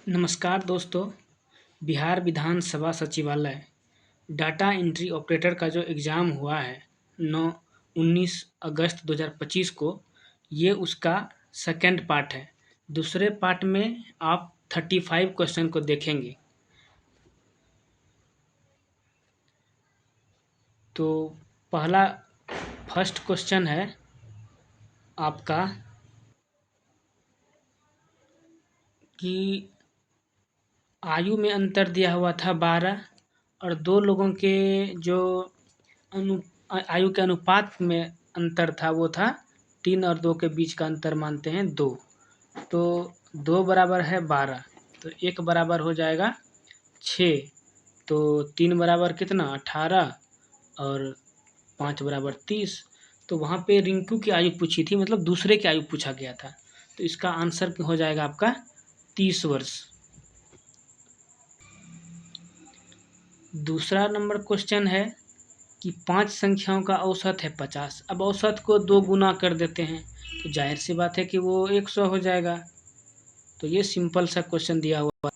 नमस्कार दोस्तों। बिहार विधानसभा सचिवालय डाटा एंट्री ऑपरेटर का जो एग्ज़ाम हुआ है 19 अगस्त 2025 को, ये उसका सेकंड पार्ट है। दूसरे पार्ट में आप 35 क्वेश्चन को देखेंगे। तो पहला फर्स्ट क्वेश्चन है आपका कि आयु में अंतर दिया हुआ था 12 और दो लोगों के जो आयु के अनुपात में अंतर था वो था 3 और 2 के बीच का अंतर मानते हैं 2। तो 2 बराबर है 12, तो 1 बराबर हो जाएगा 6। तो 3 बराबर कितना 18 और 5 बराबर 30। तो वहाँ पे रिंकू की आयु पूछी थी, मतलब दूसरे की आयु पूछा गया था। तो इसका आंसर हो जाएगा आपका 30 वर्ष। दूसरा नंबर क्वेश्चन है कि 5 संख्याओं का औसत है 50। अब औसत को 2 गुना कर देते हैं तो जाहिर सी बात है कि वो 100 हो जाएगा। तो ये सिंपल सा क्वेश्चन दिया हुआ।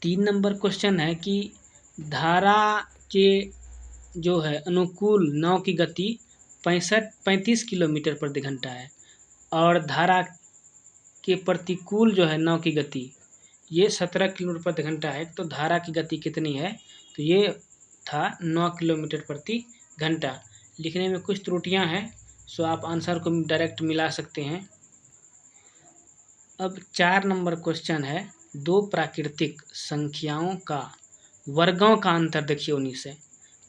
3 नंबर क्वेश्चन है कि धारा के जो है अनुकूल नाव की गति 35 किलोमीटर प्रति घंटा है और धारा के प्रतिकूल जो है नाव की गति ये 17 किलोमीटर प्रति घंटा है। तो धारा की गति कितनी है? तो ये था 9 किलोमीटर प्रति घंटा। लिखने में कुछ त्रुटियां हैं, सो आप आंसर को डायरेक्ट मिला सकते हैं। अब 4 नंबर क्वेश्चन है, दो प्राकृतिक संख्याओं का वर्गों का अंतर देखिए 19 है।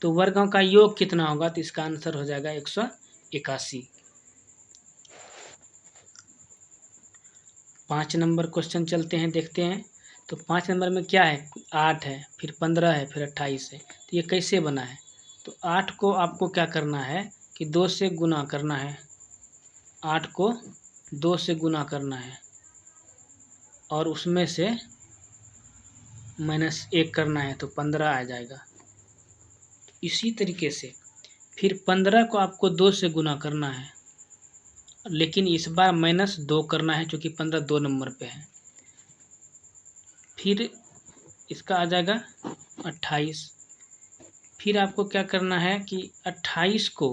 तो वर्गों का योग कितना होगा? तो इसका आंसर हो जाएगा 181। 5 नंबर क्वेश्चन चलते हैं, देखते हैं। तो 5 नंबर में क्या है? 8 है, फिर 15 है, फिर 28 है। तो ये कैसे बना है? तो 8 को आपको क्या करना है कि 2 से गुना करना है। 8 को 2 से गुना करना है और उसमें से -1 करना है, तो 15 आ जाएगा। इसी तरीके से फिर 15 को आपको 2 से गुना करना है, लेकिन इस बार -2 करना है क्योंकि 15 2 नंबर पे है। फिर इसका आ जाएगा 28। फिर आपको क्या करना है कि 28 को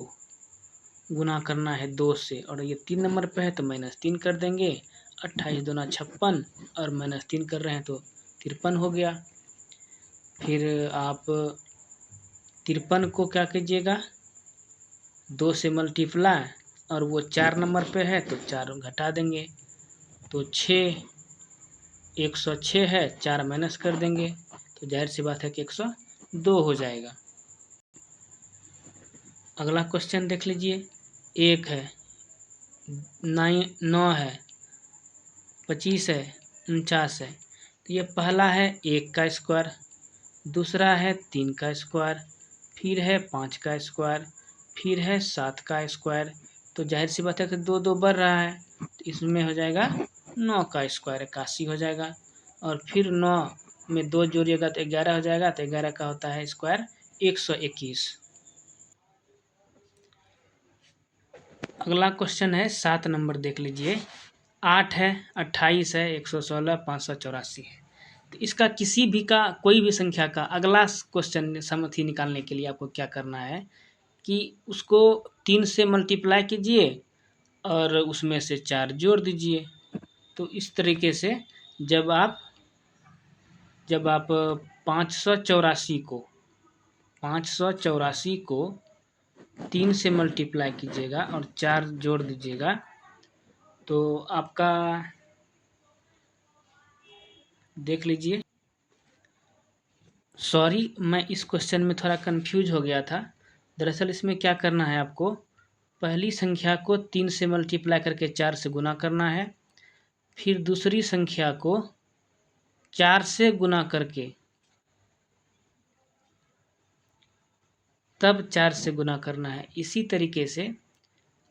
गुना करना है 2 से, और ये 3 नंबर पे है तो -3 कर देंगे। 28 दूना 56 और -3 कर रहे हैं तो 53 हो गया। फिर आप 53 को क्या कीजिएगा 2 से मल्टीप्लाई, और वो 4 नंबर पे है तो 4 घटा देंगे। तो 6 106 है, 4 माइनस कर देंगे तो जाहिर सी बात है कि 102 हो जाएगा। अगला क्वेश्चन देख लीजिए। 1 है, 9 है, 25 है, 49 है। तो ये पहला है 1 का स्क्वायर, दूसरा है 3 का स्क्वायर, फिर है 5 का स्क्वायर, फिर है 7 का स्क्वायर। तो जाहिर सी बात है कि 2 2 बढ़ रहा है, तो इसमें हो जाएगा 9 का स्क्वायर 81 हो जाएगा। और फिर 9 में 2 जोड़िएगा तो 11 हो जाएगा, तो 11 का होता है स्क्वायर 121। अगला क्वेश्चन है 7 नंबर, देख लीजिए। 8 है, 28 है, 116, 584 है। तो इसका किसी भी का कोई भी संख्या का अगला क्वेश्चन समथी निकालने के लिए आपको क्या करना है कि उसको 3 से मल्टीप्लाई कीजिए और उसमें से 4 जोड़ दीजिए। तो इस तरीके से जब आप 584 को 3 से मल्टीप्लाई कीजिएगा और 4 जोड़ दीजिएगा तो आपका देख लीजिए। सॉरी, मैं इस क्वेश्चन में थोड़ा कंफ्यूज हो गया था। दरअसल इसमें क्या करना है, आपको पहली संख्या को 3 से मल्टीप्लाई करके 4 से गुना करना है, फिर दूसरी संख्या को 4 से गुना करके तब 4 से गुना करना है। इसी तरीके से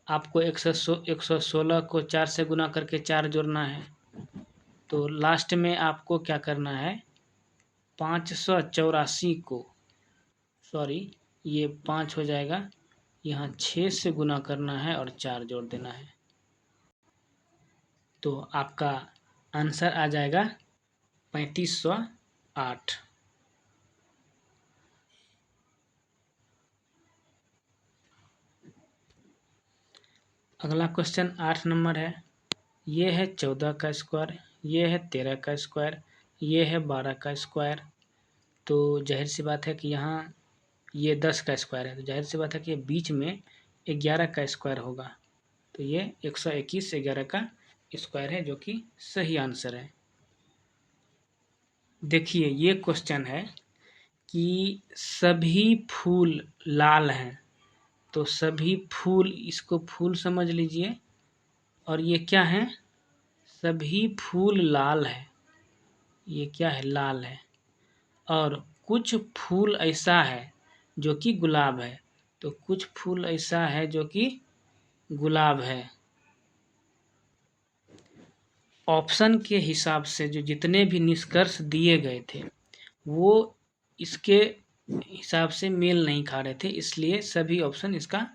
आपको 116 को 4 से गुना करके 4 जोड़ना है। तो लास्ट में आपको क्या करना है 584 को, सॉरी ये 5 हो जाएगा, यहाँ 6 से गुना करना है और 4 जोड़ देना है। तो आपका आंसर आ जाएगा 3508। अगला क्वेश्चन 8 नंबर है। ये है 14 का स्क्वायर, ये है 13 का स्क्वायर, ये है 12 का स्क्वायर। तो जाहिर सी बात है कि यहाँ ये 10 का स्क्वायर है, तो जाहिर सी बात है कि बीच में 11 का स्क्वायर होगा। तो ये 121 11 का स्क्वायर है, जो कि सही आंसर है। देखिए ये क्वेश्चन है कि सभी फूल लाल हैं, तो सभी फूल, इसको फूल समझ लीजिए, और ये क्या है, सभी फूल लाल है, ये क्या है, लाल है। और कुछ फूल ऐसा है जो कि गुलाब है, तो कुछ फूल ऐसा है जो कि गुलाब है। ऑप्शन के हिसाब से जो जितने भी निष्कर्ष दिए गए थे वो इसके हिसाब से मेल नहीं खा रहे थे, इसलिए सभी ऑप्शन इसका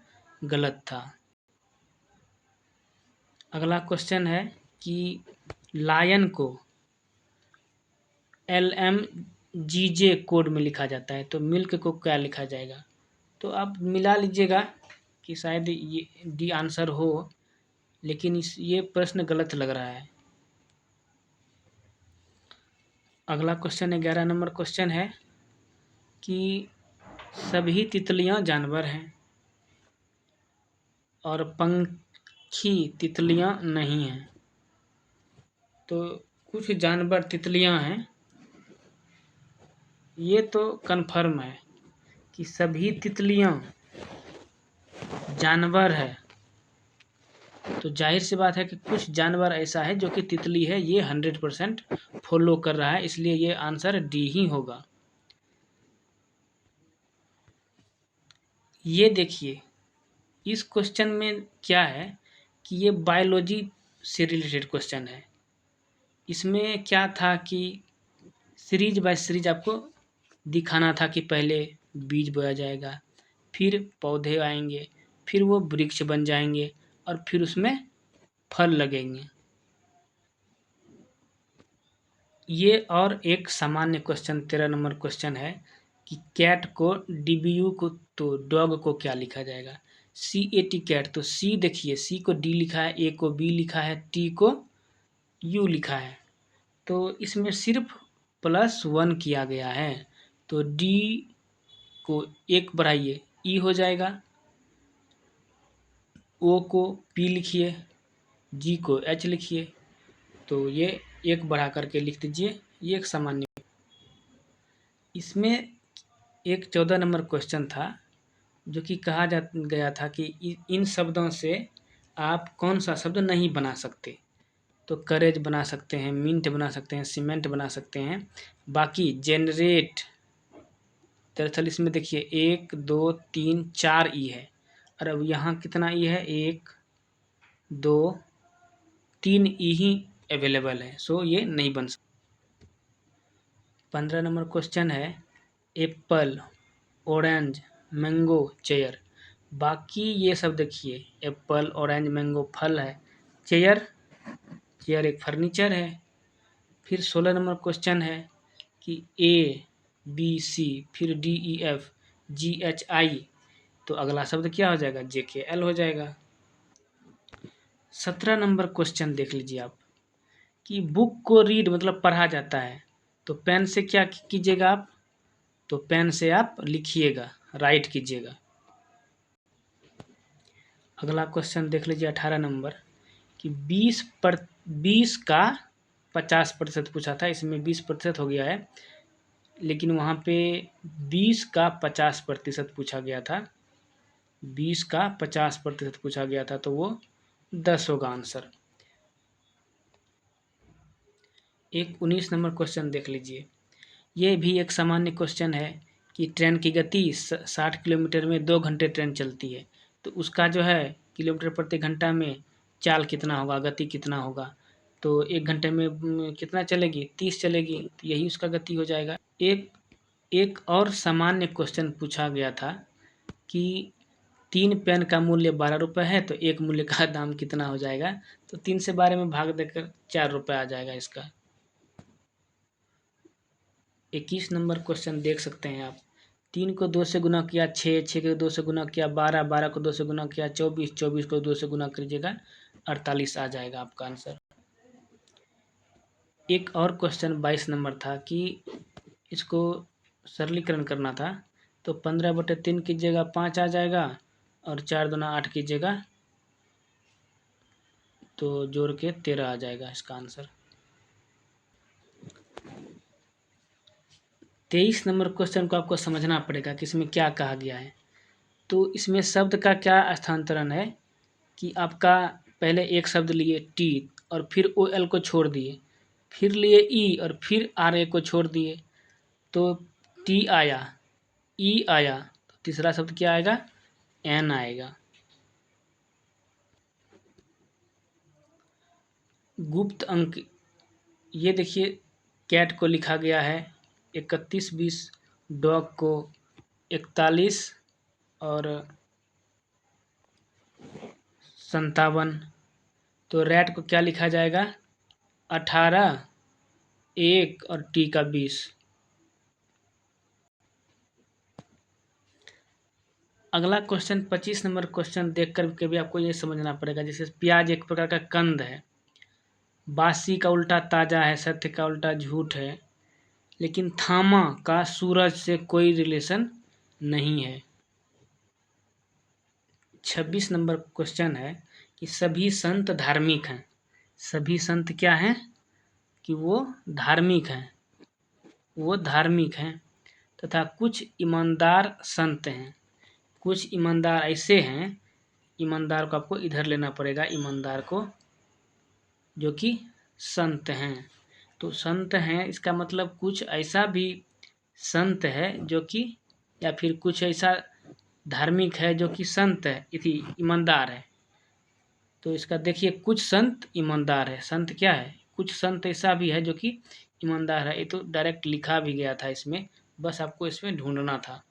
गलत था। अगला क्वेश्चन है कि लायन को LMGJ कोड में लिखा जाता है, तो मिल्क को क्या लिखा जाएगा। तो आप मिला लीजिएगा कि शायद ये डी आंसर हो, लेकिन ये प्रश्न गलत लग रहा है। अगला क्वेश्चन 11 नंबर क्वेश्चन है कि सभी तितलियां जानवर हैं और पंछी तितलियां नहीं हैं। तो कुछ जानवर तितलियां हैं, ये तो कन्फर्म है कि सभी तितलियां जानवर है। तो जाहिर सी बात है कि कुछ जानवर ऐसा है जो कि तितली है, ये 100% फॉलो कर रहा है, इसलिए ये आंसर डी ही होगा। ये देखिए इस क्वेश्चन में क्या है कि ये बायोलॉजी से रिलेटेड क्वेश्चन है। इसमें क्या था कि सीरीज बाय सीरीज आपको दिखाना था कि पहले बीज बोया जाएगा, फिर पौधे आएंगे, फिर वो वृक्ष बन जाएंगे और फिर उसमें फल लगेंगे। ये और एक सामान्य क्वेश्चन 13 नंबर क्वेश्चन है कि कैट को DBU को, तो डॉग को क्या लिखा जाएगा। CAT कैट, तो C देखिए, C को D लिखा है, A को B लिखा है, T को U लिखा है। तो इसमें सिर्फ +1 किया गया है, तो D को 1 बढ़ाइए, E हो जाएगा, O को P लिखिए, G को H लिखिए, तो ये 1 बढ़ा करके लिख दीजिए। ये एक सामान्य। इसमें एक 14 नंबर क्वेश्चन था जो कि कहा गया था कि इन शब्दों से आप कौन सा शब्द नहीं बना सकते। तो करेज बना सकते हैं, मिंट बना सकते हैं, सीमेंट बना सकते हैं, बाकी जेनरेट। दरअसल इसमें देखिए 1 2 3 4 ई है, और अब यहाँ कितना ई है, 1 2 3 ई ही अवेलेबल है, सो ये नहीं बन सकता। 15 नंबर क्वेश्चन है एप्पल, ऑरेंज, मैंगो, चेयर। बाकी ये सब देखिए, एप्पल, ऑरेंज, मैंगो फल है, चेयर एक फर्नीचर है। फिर 16 नंबर क्वेश्चन है कि ABC फिर DEF GHI, तो अगला शब्द क्या हो जाएगा, JKL हो जाएगा। 17 नंबर क्वेश्चन देख लीजिए आप कि बुक को रीड मतलब पढ़ा जाता है, तो पेन से क्या कीजिएगा आप, तो पेन से आप लिखिएगा, राइट कीजिएगा। अगला क्वेश्चन देख लीजिए 18 नंबर कि 20 का 50% पूछा था, इसमें 20% हो गया है, लेकिन वहाँ पे 20 का 50% पूछा गया था, 20 का 50% पूछा गया था, तो वो 10 होगा आंसर। एक 19 नंबर क्वेश्चन देख लीजिए। ये भी एक सामान्य क्वेश्चन है कि ट्रेन की गति 60 किलोमीटर में 2 घंटे ट्रेन चलती है, तो उसका जो है किलोमीटर प्रति घंटा में चाल कितना होगा, गति कितना होगा। तो 1 घंटे में कितना चलेगी, 30 चलेगी, तो यही उसका गति हो जाएगा। एक और सामान्य क्वेश्चन पूछा गया था कि 3 पेन का मूल्य 12 रुपये है, तो एक मूल्य का दाम कितना हो जाएगा। तो 3 से 12 में भाग देकर 4 रुपये आ जाएगा इसका। 21 नंबर क्वेश्चन देख सकते हैं आप। 3 को 2 से गुना किया 6, 6 को 2 से गुना किया 12, 12 को 2 से गुना किया 24, 24 को 2 से गुना कीजिएगा 48 आ जाएगा आपका आंसर। एक और क्वेश्चन 22 नंबर था कि इसको सरलीकरण करना था, तो 15/3 कीजिएगा 5 आ जाएगा और 4 दूना 8 कीजिएगा तो जोड़ के 13 आ जाएगा इसका आंसर। 23 नंबर क्वेश्चन को आपको समझना पड़ेगा कि इसमें क्या कहा गया है। तो इसमें शब्द का क्या स्थानांतरण है कि आपका पहले एक शब्द लिए टी और फिर ओ एल को छोड़ दिए, फिर लिए ई और फिर आर ए को छोड़ दिए, तो टी आया, ई आया, तो तीसरा शब्द क्या आएगा, एन आएगा। गुप्त अंक, ये देखिए कैट को लिखा गया है 3120, डॉग को 41 और 57, तो रैट को क्या लिखा जाएगा 18, 1 और टी का 20। अगला क्वेश्चन 25 नंबर क्वेश्चन देख कर के भी आपको ये समझना पड़ेगा। जैसे प्याज एक प्रकार का कंद है, बासी का उल्टा ताज़ा है, सत्य का उल्टा झूठ है, लेकिन थामा का सूरज से कोई रिलेशन नहीं है। 26 नंबर क्वेश्चन है कि सभी संत धार्मिक हैं। सभी संत क्या हैं कि वो धार्मिक हैं, वो धार्मिक हैं तथा कुछ ईमानदार संत हैं। कुछ ईमानदार ऐसे हैं, ईमानदार को आपको इधर लेना पड़ेगा, ईमानदार को, जो कि संत हैं। तो संत हैं इसका मतलब कुछ ऐसा भी संत है जो कि, या फिर कुछ ऐसा धार्मिक है जो कि संत है, इति ईमानदार है। तो इसका देखिए कुछ संत ईमानदार है, संत क्या है, कुछ संत ऐसा भी है जो कि ईमानदार है। ये तो डायरेक्ट लिखा भी गया था इसमें, बस आपको इसमें ढूंढना था।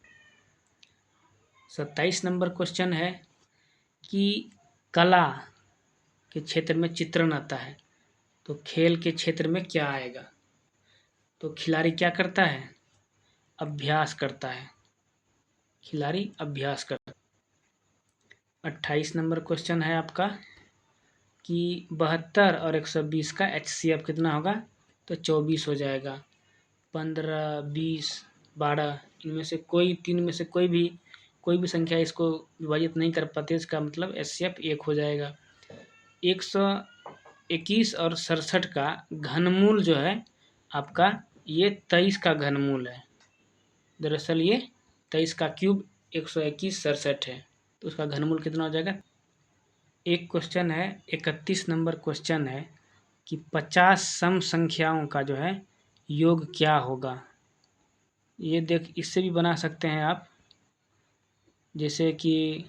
27 नंबर क्वेश्चन है कि कला के क्षेत्र में चित्रण आता है, तो खेल के क्षेत्र में क्या आएगा। तो खिलाड़ी क्या करता है, अभ्यास करता है, खिलाड़ी अभ्यास करता है। 28 नंबर क्वेश्चन है आपका कि 72 और 120 का HCF कितना होगा, तो 24 हो जाएगा। 15, 20, 12 इनमें से कोई तीन में से कोई भी संख्या इसको विभाजित नहीं कर पाते, इसका मतलब HCF 1 हो जाएगा। 121 और 67 का घनमूल जो है आपका, ये 23 का घनमूल है। दरअसल ये 23 का क्यूब 121 67 है, तो उसका घनमूल कितना हो जाएगा। एक क्वेश्चन है 31 नंबर क्वेश्चन है कि 50 सम संख्याओं का जो है योग क्या होगा। ये देख, इससे भी बना सकते हैं आप, जैसे कि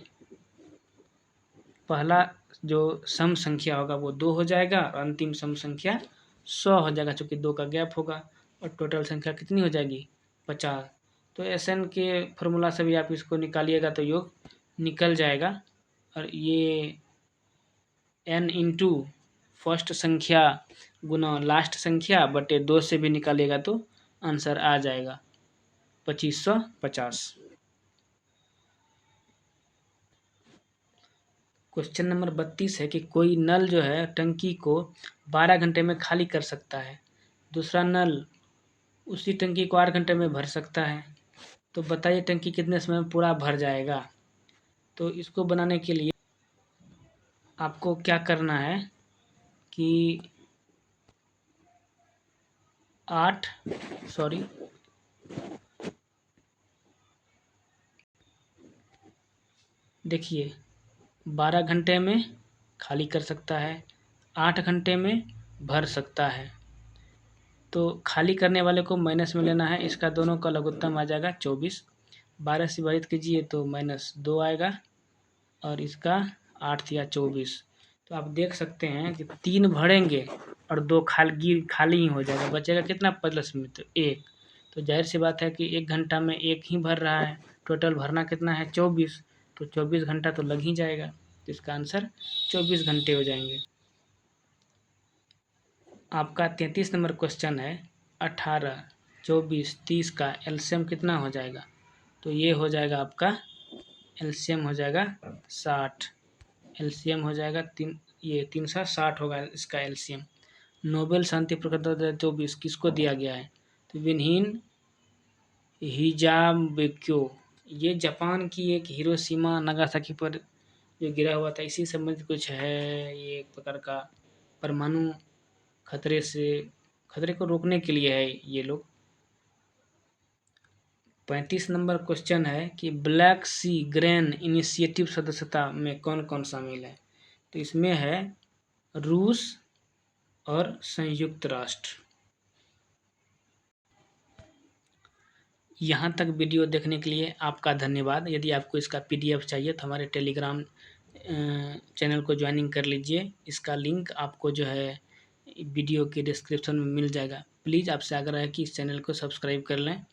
पहला जो सम संख्या होगा वो 2 हो जाएगा और अंतिम सम संख्या 100 हो जाएगा, चूँकि 2 का गैप होगा, और टोटल संख्या कितनी हो जाएगी 50। तो SN के फॉर्मूला से भी आप इसको निकालिएगा तो योग निकल जाएगा। और ये n इंटू फर्स्ट संख्या गुना लास्ट संख्या बटे 2 से भी निकालिएगा तो आंसर आ जाएगा 2550। क्वेश्चन नंबर 32 है कि कोई नल जो है टंकी को 12 घंटे में खाली कर सकता है, दूसरा नल उसी टंकी को 8 घंटे में भर सकता है, तो बताइए टंकी कितने समय में पूरा भर जाएगा। तो इसको बनाने के लिए आपको क्या करना है कि 8 सॉरी देखिए 12 घंटे में खाली कर सकता है, 8 घंटे में भर सकता है, तो खाली करने वाले को माइनस में लेना है, इसका दोनों का लघुत्तम आ जाएगा 24। 12 से विभाजित कीजिए तो -2 आएगा और इसका 8 या 24। तो आप देख सकते हैं कि 3 भरेंगे और 2 खाली ही हो जाएगा, बचेगा कितना प्लस में, तो 1। तो जाहिर सी बात है कि 1 घंटा में 1 ही भर रहा है, टोटल भरना कितना है 24, तो 24 घंटा तो लग ही जाएगा, तो इसका आंसर 24 घंटे हो जाएंगे। आपका 33 नंबर क्वेश्चन है 18 24, 30 का एलसीएम कितना हो जाएगा? तो ये हो जाएगा आपका एलसीएम हो जाएगा 60। एलसीएम हो जाएगा 360 होगा इसका एलसीएम। नोबेल शांति पुरस्कार 2024 किसको दिया गया है? तो विनहीन हिजाबेक्यो, ये जापान की एक हिरोशिमा नागासाकी पर जो गिरा हुआ था, इसी संबंधित कुछ है। ये एक प्रकार का परमाणु खतरे को रोकने के लिए है ये लोग। 35 नंबर क्वेश्चन है कि ब्लैक सी ग्रेन इनिशिएटिव सदस्यता में कौन कौन शामिल है? तो इसमें है रूस और संयुक्त राष्ट्र। यहाँ तक वीडियो देखने के लिए आपका धन्यवाद। यदि आपको इसका पीडीएफ चाहिए तो हमारे टेलीग्राम चैनल को ज्वाइनिंग कर लीजिए। इसका लिंक आपको जो है वीडियो के डिस्क्रिप्शन में मिल जाएगा। प्लीज़ आपसे आग्रह है कि इस चैनल को सब्सक्राइब कर लें।